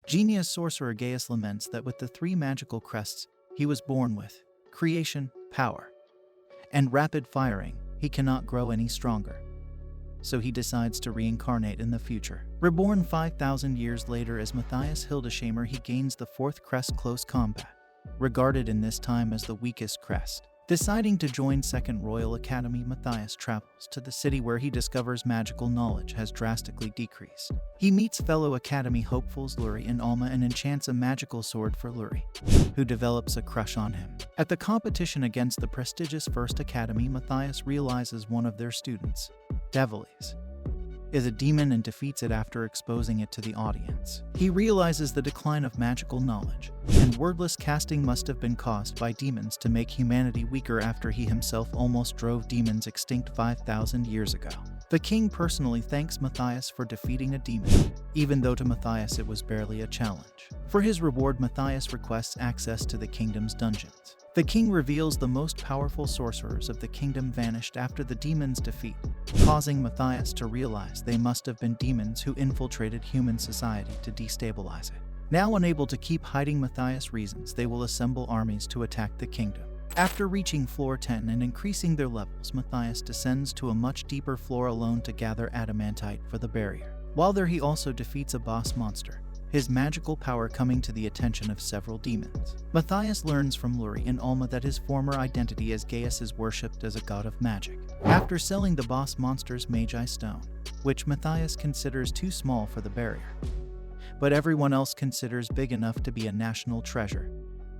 Genius sorcerer Gaius laments that with the three magical crests he was born with, creation, power, and rapid firing, he cannot grow any stronger. So he decides to reincarnate in the future. Reborn 5,000 years later as Mathias Hildesheimr, he gains the fourth crest close combat, regarded in this time as the weakest crest. Deciding to join Second Royal Academy, Mathias travels to the city where he discovers magical knowledge has drastically decreased. He meets fellow Academy hopefuls Luri and Alma and enchants a magical sword for Luri, who develops a crush on him. At the competition against the prestigious First Academy, Mathias realizes one of their students, Deviles, is a demon and defeats it after exposing it to the audience. He realizes the decline of magical knowledge, and wordless casting must have been caused by demons to make humanity weaker after he himself almost drove demons extinct 5,000 years ago. The king personally thanks Mathias for defeating a demon, even though to Mathias it was barely a challenge. For his reward, Mathias requests access to the kingdom's dungeons. The king reveals the most powerful sorcerers of the kingdom vanished after the demon's defeat, causing Mathias to realize they must have been demons who infiltrated human society to destabilize it. Now unable to keep hiding, Mathias reasons they will assemble armies to attack the kingdom. After reaching floor 10 and increasing their levels, Mathias descends to a much deeper floor alone to gather adamantite for the barrier. While there, he also defeats a boss monster, his magical power coming to the attention of several demons. Mathias learns from Luri and Alma that his former identity as Gaius is worshipped as a god of magic. After selling the boss monster's Magi Stone, which Mathias considers too small for the barrier, but everyone else considers big enough to be a national treasure,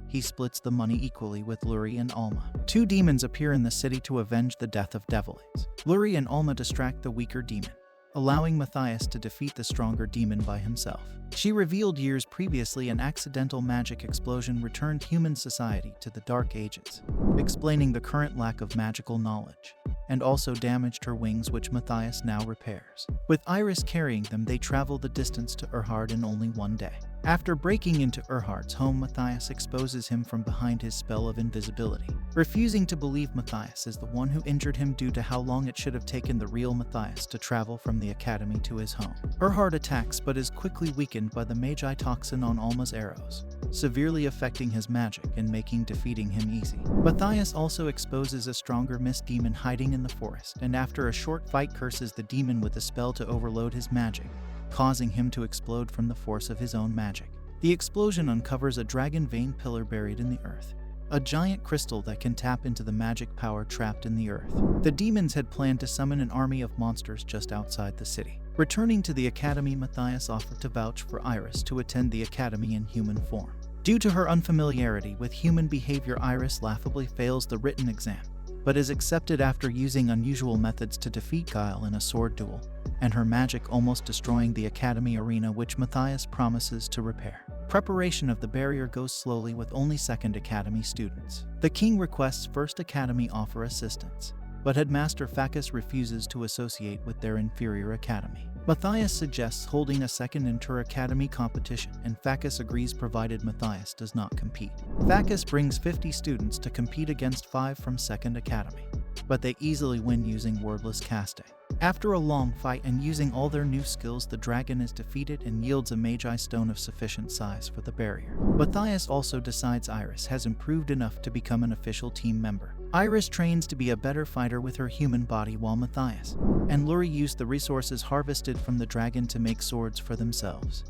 he splits the money equally with Luri and Alma. Two demons appear in the city to avenge the death of Deviles. Luri and Alma distract the weaker demon, allowing Mathias to defeat the stronger demon by himself. She revealed years previously an accidental magic explosion returned human society to the Dark Ages, explaining the current lack of magical knowledge, and also damaged her wings, which Mathias now repairs. With Iris carrying them, they travel the distance to Erhard in only one day. After breaking into Erhard's home, Mathias exposes him from behind his spell of invisibility, refusing to believe Mathias is the one who injured him due to how long it should have taken the real Mathias to travel from the academy to his home. Erhard attacks but is quickly weakened by the Magi toxin on Alma's arrows, severely affecting his magic and making defeating him easy. Mathias also exposes a stronger mist demon hiding in the forest, and after a short fight curses the demon with a spell to overload his magic, causing him to explode from the force of his own magic. The explosion uncovers a dragon vein pillar buried in the earth, a giant crystal that can tap into the magic power trapped in the earth. The demons had planned to summon an army of monsters just outside the city. Returning to the academy, Mathias offered to vouch for Iris to attend the academy in human form. Due to her unfamiliarity with human behavior, Iris laughably fails the written exam, but is accepted after using unusual methods to defeat Guile in a sword duel, and her magic almost destroying the academy arena, which Mathias promises to repair. Preparation of the barrier goes slowly with only Second Academy students. The king requests First Academy offer assistance, but Headmaster Facus refuses to associate with their inferior academy. Mathias suggests holding a second inter-academy competition, and Facus agrees provided Mathias does not compete. Facus brings 50 students to compete against 5 from Second Academy, but they easily win using wordless casting. After a long fight and using all their new skills, the dragon is defeated and yields a Magi Stone of sufficient size for the barrier. Mathias also decides Iris has improved enough to become an official team member. Iris trains to be a better fighter with her human body, while Mathias and Luri use the resources harvested from the dragon to make swords for themselves.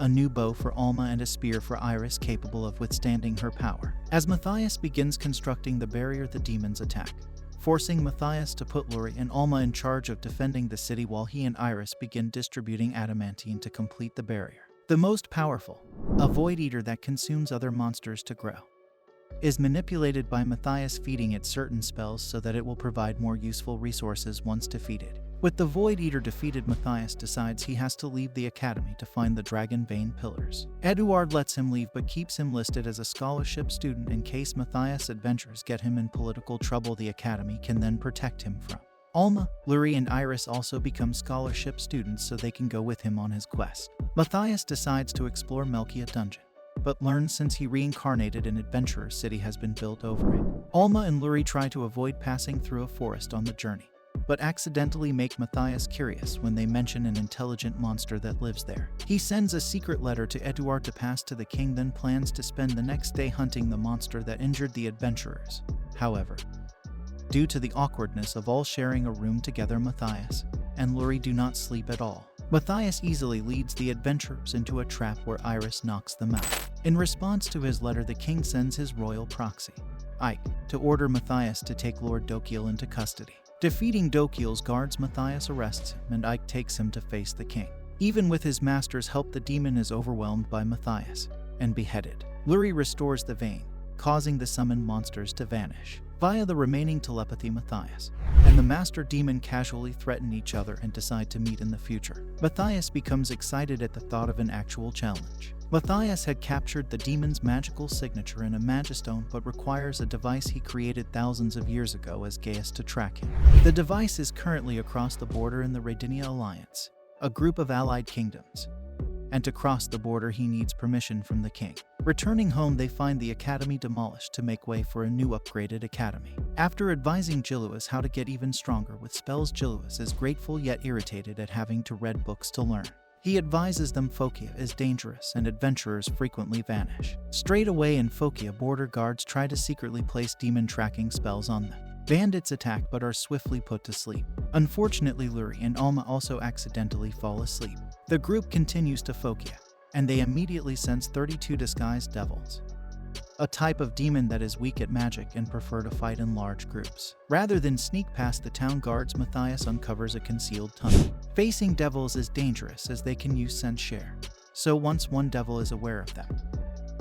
A new bow for Alma and a spear for Iris capable of withstanding her power. As Mathias begins constructing the barrier, the demons attack, forcing Mathias to put Luri and Alma in charge of defending the city while he and Iris begin distributing adamantine to complete the barrier. The most powerful, a void eater that consumes other monsters to grow, is manipulated by Mathias, feeding it certain spells so that it will provide more useful resources once defeated. With the Void Eater defeated, Mathias decides he has to leave the academy to find the Dragon Vein Pillars. Eduard lets him leave but keeps him listed as a scholarship student in case Mathias' adventures get him in political trouble. The academy can then protect him from. Alma, Luri, and Iris also become scholarship students so they can go with him on his quest. Mathias decides to explore Melkia Dungeon, but learns since he reincarnated, an adventurer city has been built over it. Alma and Luri try to avoid passing through a forest on the journey, but accidentally make Mathias curious when they mention an intelligent monster that lives there. He sends a secret letter to Eduard to pass to the king, then plans to spend the next day hunting the monster that injured the adventurers. However, due to the awkwardness of all sharing a room together, Mathias and Luri do not sleep at all. Mathias easily leads the adventurers into a trap where Iris knocks them out. In response to his letter, the king sends his royal proxy, Ike, to order Mathias to take Lord Dokil into custody. Defeating Dokil's guards, Mathias arrests him and Ike takes him to face the king. Even with his master's help, the demon is overwhelmed by Mathias and beheaded. Luri restores the vein, causing the summoned monsters to vanish. Via the remaining telepathy, Mathias and the master demon casually threaten each other and decide to meet in the future. Mathias becomes excited at the thought of an actual challenge. Mathias had captured the demon's magical signature in a magistone, but requires a device he created thousands of years ago as Gaius to track him. The device is currently across the border in the Radinia Alliance, a group of allied kingdoms, and to cross the border he needs permission from the king. Returning home, they find the academy demolished to make way for a new upgraded academy. After advising Giluas how to get even stronger with spells, Giluas is grateful yet irritated at having to read books to learn. He advises them Fokia is dangerous and adventurers frequently vanish. Straight away in Fokia, border guards try to secretly place demon tracking spells on them. Bandits attack but are swiftly put to sleep. Unfortunately, Luri and Alma also accidentally fall asleep. The group continues to Fokia, and they immediately sense 32 disguised devils, a type of demon that is weak at magic and prefer to fight in large groups. Rather than sneak past the town guards, Mathias uncovers a concealed tunnel. Facing devils is dangerous as they can use sense share, so once one devil is aware of them,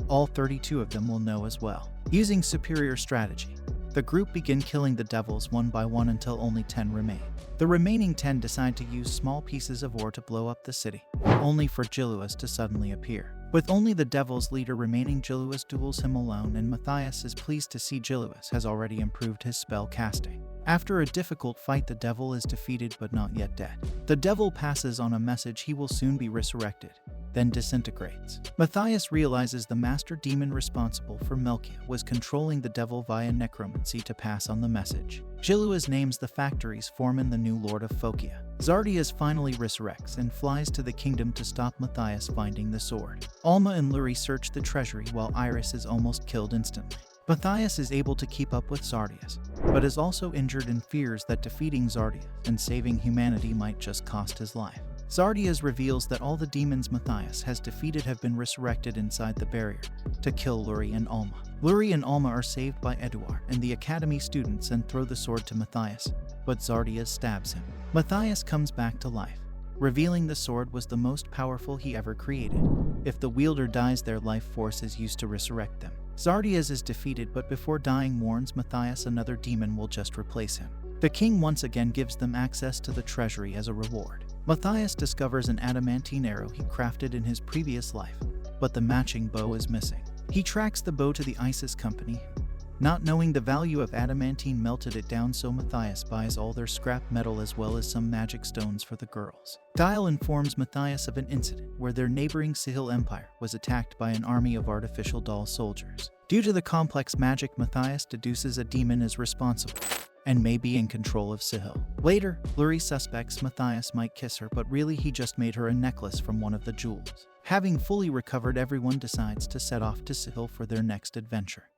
all 32 of them will know as well. Using superior strategy, the group begin killing the devils one by one until only 10 remain. The remaining 10 decide to use small pieces of ore to blow up the city, only for Giluas to suddenly appear. With only the devil's leader remaining, Giluas duels him alone, and Mathias is pleased to see Giluas has already improved his spell casting. After a difficult fight, the devil is defeated but not yet dead. The devil passes on a message he will soon be resurrected, then disintegrates. Mathias realizes the master demon responsible for Melkia was controlling the devil via necromancy to pass on the message. Giluas names the factory's foreman the new lord of Fokia. Zardias finally resurrects and flies to the kingdom to stop Mathias finding the sword. Alma and Luri search the treasury while Iris is almost killed instantly. Mathias is able to keep up with Zardias, but is also injured and fears that defeating Zardias and saving humanity might just cost his life. Zardias reveals that all the demons Mathias has defeated have been resurrected inside the barrier to kill Luri and Alma. Luri and Alma are saved by Eduard and the academy students and throw the sword to Mathias, but Zardias stabs him. Mathias comes back to life, revealing the sword was the most powerful he ever created. If the wielder dies, their life force is used to resurrect them. Zardias is defeated, but before dying warns Mathias another demon will just replace him. The king once again gives them access to the treasury as a reward. Mathias discovers an adamantine arrow he crafted in his previous life, but the matching bow is missing. He tracks the bow to the Isis company. Not knowing the value of adamantine melted it down, so Mathias buys all their scrap metal as well as some magic stones for the girls. Dial informs Mathias of an incident where their neighboring Sahil Empire was attacked by an army of artificial doll soldiers. Due to the complex magic, Mathias deduces a demon is responsible and may be in control of Sahil. Later, Luri suspects Mathias might kiss her, but really he just made her a necklace from one of the jewels. Having fully recovered, everyone decides to set off to Sahil for their next adventure.